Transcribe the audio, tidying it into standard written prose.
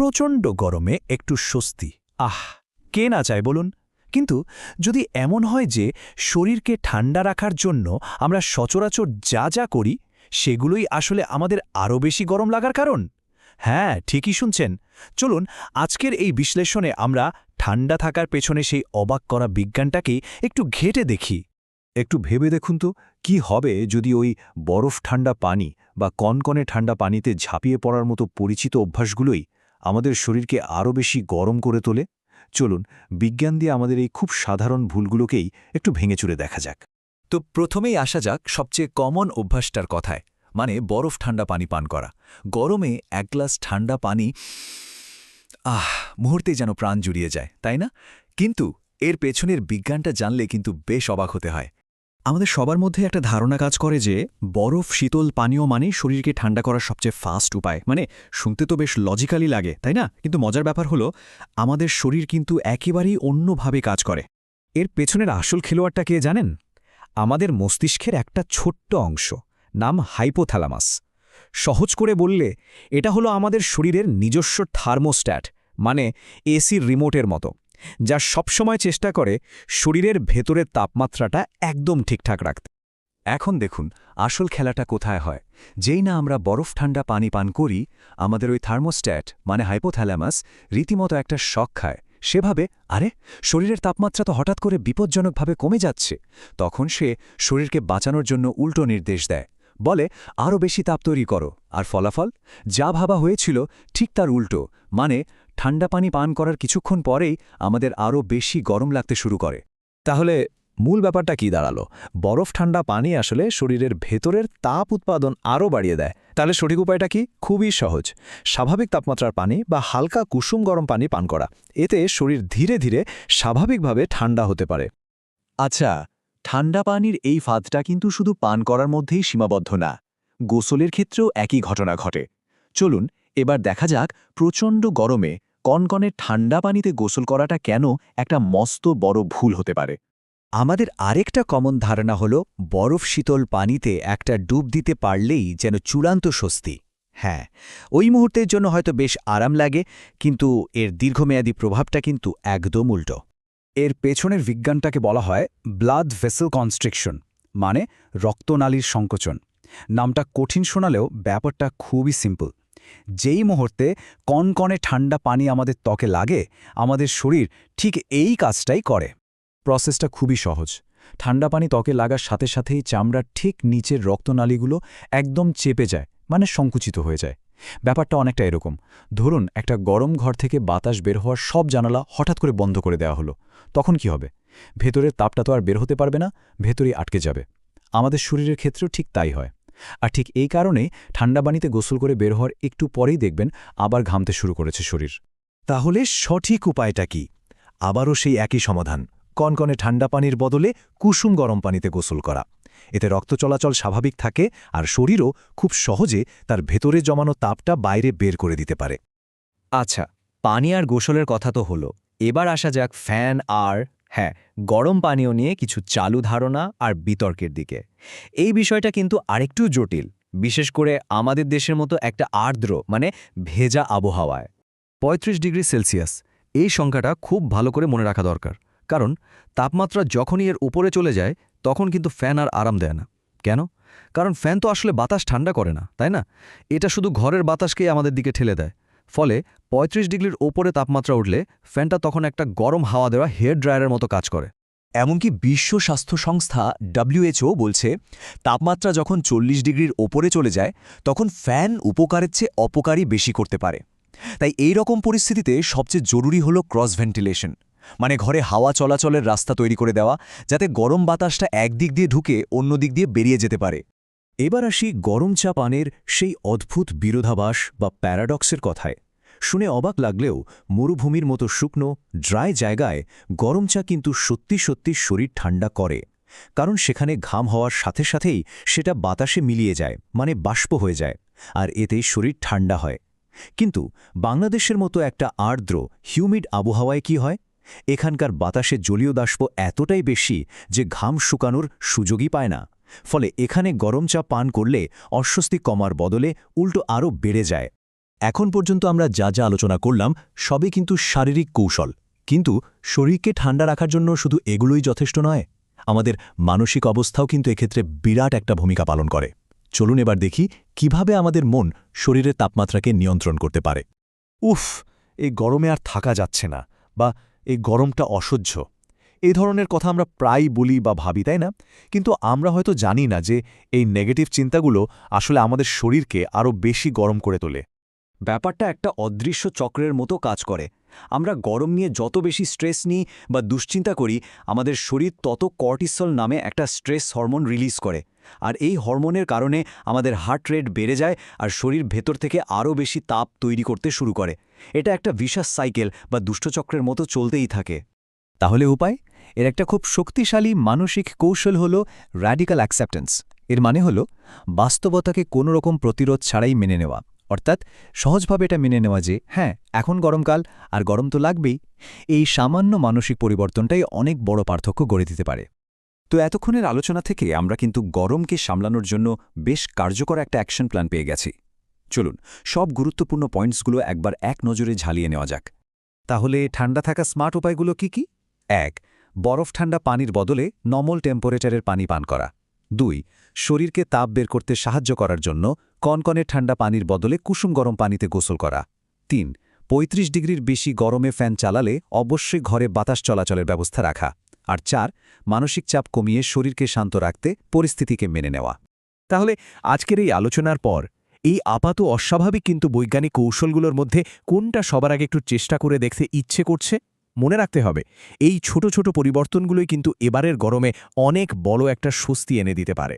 প্রচণ্ড গরমে একটু স্বস্তি, কে না চায় বলুন। কিন্তু যদি এমন হয় যে শরীরকে ঠান্ডা রাখার জন্য আমরা সচরাচর যা যা করি সেগুলোই আসলে আমাদের আরও বেশি গরম লাগার কারণ। হ্যাঁ, ঠিকই শুনছেন। চলুন আজকের এই বিশ্লেষণে আমরা ঠান্ডা থাকার পেছনে সেই অবাক করা বিজ্ঞানটাকে একটু ঘেঁটে দেখি। একটু ভেবে দেখুন তো কি হবে যদি ওই বরফ ঠান্ডা পানি বা কনকনে ঠান্ডা পানিতে ঝাঁপিয়ে পড়ার মতো পরিচিত অভ্যাসগুলোই আমাদের শরীরকে আরও বেশি গরম করে তোলে। চলুন বিজ্ঞান দিয়ে আমাদের এই খুব সাধারণ ভুলগুলোকেই একটু ভেঙেচুরে দেখা যাক। তো প্রথমেই আসা যাক সবচেয়ে কমন অভ্যাসটার কথায়, মানে বরফ ঠান্ডা পানি পান করা। গরমে এক গ্লাস ঠান্ডা পানি মুহূর্তেই যেন প্রাণ জুড়িয়ে যায়, তাই না? কিন্তু এর পেছনের বিজ্ঞানটা জানলে কিন্তু বেশ অবাক হতে হয়। আমাদের সবার মধ্যে একটা ধারণা কাজ করে যে বরফ শীতল পানীয় মানেই শরীরকে ঠান্ডা করার সবচেয়ে ফাস্ট উপায়। মানে শুনতে তো বেশ লজিক্যালি লাগে, তাই না? কিন্তু মজার ব্যাপার হলো আমাদের শরীর কিন্তু একেবারেই অন্যভাবে কাজ করে। এর পেছনের আসল খেলোয়াড়টা কে জানেন? আমাদের মস্তিষ্কের একটা ছোট্ট অংশ, নাম হাইপোথ্যালামাস। সহজ করে বললে এটা হলো আমাদের শরীরের নিজস্ব থার্মোস্ট্যাট, মানে এসির রিমোটের মতো, যা সবসময় চেষ্টা করে শরীরের ভেতরের তাপমাত্রাটা একদম ঠিকঠাক রাখতে। এখন দেখুন আসল খেলাটা কোথায় হয়। যেই না আমরা বরফ ঠান্ডা পানি পান করি, আমাদের ওই থার্মোস্ট্যাট মানে হাইপোথ্যালামাস রীতিমতো একটা শক খায়। সেভাবে আরে শরীরের তাপমাত্রা তো হঠাৎ করে বিপজ্জনকভাবে কমে যাচ্ছে। তখন সে শরীরকে বাঁচানোর জন্য উল্টো নির্দেশ দেয়, বলে আরও বেশি তাপ তৈরি করো। আর ফলাফল যা ভাবা হয়েছিল ঠিক তার উল্টো, মানে ঠান্ডা পানি পান করার কিছুক্ষণ পরেই আমাদের আরও বেশি গরম লাগতে শুরু করে। তাহলে মূল ব্যাপারটা কি দাঁড়ালো? বরফ ঠান্ডা পানি আসলে শরীরের ভেতরের তাপ উৎপাদন আরও বাড়িয়ে দেয়। তাহলে সঠিক উপায়টা কি? খুবই সহজ, স্বাভাবিক তাপমাত্রার পানি বা হালকা কুসুম গরম পানি পান করা। এতে শরীর ধীরে ধীরে স্বাভাবিকভাবে ঠান্ডা হতে পারে। আচ্ছা, ঠান্ডা পানির এই ফাঁদটা কিন্তু শুধু পান করার মধ্যেই সীমাবদ্ধ না, গোসলের ক্ষেত্রেও একই ঘটনা ঘটে। চলুন এবার দেখা যাক প্রচণ্ড গরমে কনকনে ঠান্ডা পানিতে গোসল করাটা কেন একটা মস্ত বড় ভুল হতে পারে। আমাদের আরেকটা কমন ধারণা হলো বরফ শীতল পানিতে একটা ডুব দিতে পারলেই যেন চূড়ান্ত স্বস্তি। হ্যাঁ, ওই মুহূর্তের জন্য হয়তো বেশ আরাম লাগে, কিন্তু এর দীর্ঘমেয়াদী প্রভাবটা কিন্তু একদম উল্টো। এর পেছনের বিজ্ঞানটাকে বলা হয় ব্লাড ভেসেল কনস্ট্রিকশন, মানে রক্তনালীর সংকোচন। নামটা কঠিন শোনালেও ব্যাপারটা খুবই সিম্পল। যেই মুহূর্তে কনকনে ঠান্ডা পানি আমাদের ত্বকে লাগে, আমাদের শরীর ঠিক এই কাজটাই করে। প্রসেসটা খুবই সহজ। ঠান্ডা পানি ত্বকে লাগার সাথে সাথেই চামড়ার ঠিক নিচের রক্তনালীগুলো একদম চেপে যায়, মানে সংকুচিত হয়ে যায়। ব্যাপারটা অনেকটা এরকম, ধরুন একটা গরম ঘর থেকে বাতাস বের হওয়ার সব জানালা হঠাৎ করে বন্ধ করে দেওয়া হলো। তখন কি হবে? ভেতরের তাপটা তো আর বের হতে পারবে না, ভেতরেই আটকে যাবে। আমাদের শরীরের ক্ষেত্রেও ঠিক তাই হয়। আর ঠিক এই কারণেই ঠান্ডা পানিতে গোসল করে বের হওয়ার একটু পরেই দেখবেন আবার ঘামতে শুরু করেছে শরীর। তাহলে সঠিক উপায়টা কি? আবারও সেই একই সমাধান, কনকনে ঠান্ডা পানির বদলে কুসুম গরম পানিতে গোসল করা। এতে রক্ত চলাচল স্বাভাবিক থাকে আর শরীরও খুব সহজে তার ভেতরে জমানো তাপটা বাইরে বের করে দিতে পারে। আচ্ছা, পানি আর গোসলের কথা তো হলো, এবার আসা যাক ফ্যান আর গরম পানীয় নিয়ে কিছু চালু ধারণা আর বিতর্কের দিকে। এই বিষয়টা কিন্তু আরেকটু জটিল, বিশেষ করে আমাদের দেশের মতো একটা আর্দ্র মানে ভেজা আবহাওয়ায়। ৩৫ ডিগ্রি সেলসিয়াস, এই সংখ্যাটা খুব ভালো করে মনে রাখা দরকার। কারণ তাপমাত্রা যখনই এর উপরে চলে যায় তখন কিন্তু ফ্যান আর আরাম দেয় না। কেন? কারণ ফ্যান তো আসলে বাতাস ঠান্ডা করে না, তাই না? এটা শুধু ঘরের বাতাসকেই আমাদের দিকে ঠেলে দেয়। ফলে ৩৫ ডিগ্রির ওপরে তাপমাত্রা উঠলে ফ্যানটা তখন একটা গরম হাওয়া দেওয়া হেয়ার ড্রায়ারের মতো কাজ করে। এমনকি বিশ্ব স্বাস্থ্য সংস্থা WHO বলছে তাপমাত্রা যখন ৪০ ডিগ্রির ওপরে চলে যায় তখন ফ্যান উপকারের চেয়ে অপকারই বেশি করতে পারে। তাই এই রকম পরিস্থিতিতে সবচেয়ে জরুরি হলো ক্রস ভেন্টিলেশন, মানে ঘরে হাওয়া চলাচলের রাস্তা তৈরি করে দেওয়া, যাতে গরম বাতাসটা একদিক দিয়ে ঢুকে অন্য দিক দিয়ে বেরিয়ে যেতে পারে। এবার আসি গরম চা পানের সেই অদ্ভুত বিরোধাভাস বা প্যারাডক্সের কথায়। শুনে অবাক লাগলেও মরুভূমির মতো শুকনো ড্রাই জায়গায় গরম চা কিন্তু সত্যি সত্যি শরীর ঠান্ডা করে। কারণ সেখানে ঘাম হওয়ার সাথে সাথেই সেটা বাতাসে মিলিয়ে যায়, মানে বাষ্প হয়ে যায়, আর এতেই শরীর ঠান্ডা হয়। কিন্তু বাংলাদেশের মতো একটা আর্দ্র হিউমিড আবহাওয়ায় কি হয়? এখানকার বাতাসে জলীয় বাষ্প এতটাই বেশি যে ঘাম শুকানোর সুযোগই পায় না। ফলে এখানে গরম চা পান করলে অস্বস্তি কমার বদলে উল্টো আরও বেড়ে যায়। এখন পর্যন্ত আমরা যা যা আলোচনা করলাম সবই কিন্তু শারীরিক কৌশল, কিন্তু শরীরকে ঠান্ডা রাখার জন্য শুধু এগুলোই যথেষ্ট নয়, আমাদের মানসিক অবস্থাও কিন্তু এক্ষেত্রে বিরাট একটা ভূমিকা পালন করে। চলুন এবার দেখি কিভাবে আমাদের মন শরীরের তাপমাত্রাকে নিয়ন্ত্রণ করতে পারে। উফ, এই গরমে আর থাকা যাচ্ছে না, বা এই গরমটা অসহ্য, এই ধরনের কথা আমরা প্রায় বলি বা ভাবি, তাই না? কিন্তু আমরা হয়তো জানি না যে এই নেগেটিভ চিন্তাগুলো আসলে আমাদের শরীরকে আরও বেশি গরম করে তোলে। ব্যাপারটা একটা অদৃশ্য চক্রের মতো কাজ করে। আমরা গরম নিয়ে যত বেশি স্ট্রেস নিই বা দুশ্চিন্তা করি, আমাদের শরীর তত কর্টিসল নামে একটা স্ট্রেস হরমোন রিলিজ করে, আর এই হরমোনের কারণে আমাদের হার্ট রেট বেড়ে যায় আর শরীর ভেতর থেকে আরও বেশি তাপ তৈরি করতে শুরু করে। এটা একটা ভিশাস সাইকেল বা দুষ্টচক্রের মতো চলতেই থাকে। তাহলে উপায়? এর একটা খুব শক্তিশালী মানসিক কৌশল হল র্যাডিক্যাল অ্যাকসেপ্টেন্স। এর মানে হল বাস্তবতাকে কোনো রকম প্রতিরোধ ছাড়াই মেনে নেওয়া, অর্থাৎ সহজভাবে এটা মেনে নেওয়া যে হ্যাঁ, এখন গরমকাল আর গরম তো লাগবেই। এই সামান্য মানসিক পরিবর্তনটাই অনেক বড় পার্থক্য গড়ে দিতে পারে। তো এতক্ষণের আলোচনা থেকে আমরা কিন্তু গরমকে সামলানোর জন্য বেশ কার্যকর একটা অ্যাকশন প্ল্যান পেয়ে গেছি। চলুন সব গুরুত্বপূর্ণ পয়েন্টসগুলো একবার এক নজরে ঝালিয়ে নেওয়া যাক। তাহলে ঠান্ডা থাকা স্মার্ট উপায়গুলো কি কি? 1. বরফ ঠান্ডা পানির বদলে নর্মাল টেম্পারেচারের পানি পান করা। 2. শরীরকে তাপ বের করতে সাহায্য করার জন্য কনকনে ঠান্ডা পানির বদলে কুসুম গরম পানিতে গোসল করা। 3. 35 ডিগ্রির বেশি গরমে ফ্যান চালালে অবশ্যই ঘরে বাতাস চলাচলের ব্যবস্থা রাখা। আর 4. মানসিক চাপ কমিয়ে শরীরকে শান্ত রাখতে পরিস্থিতিকে মেনে নেওয়া। তাহলে আজকের এই আলোচনার পর এই আপাত অস্বাভাবিক কিন্তু বৈজ্ঞানিক কৌশলগুলোর মধ্যে কোনটা সবার আগে একটু চেষ্টা করে দেখতে ইচ্ছে করছে? মনে রাখতে হবে, এই ছোট ছোট পরিবর্তনগুলোই কিন্তু এবারের গরমে অনেক বড় একটা স্বস্তি এনে দিতে পারে।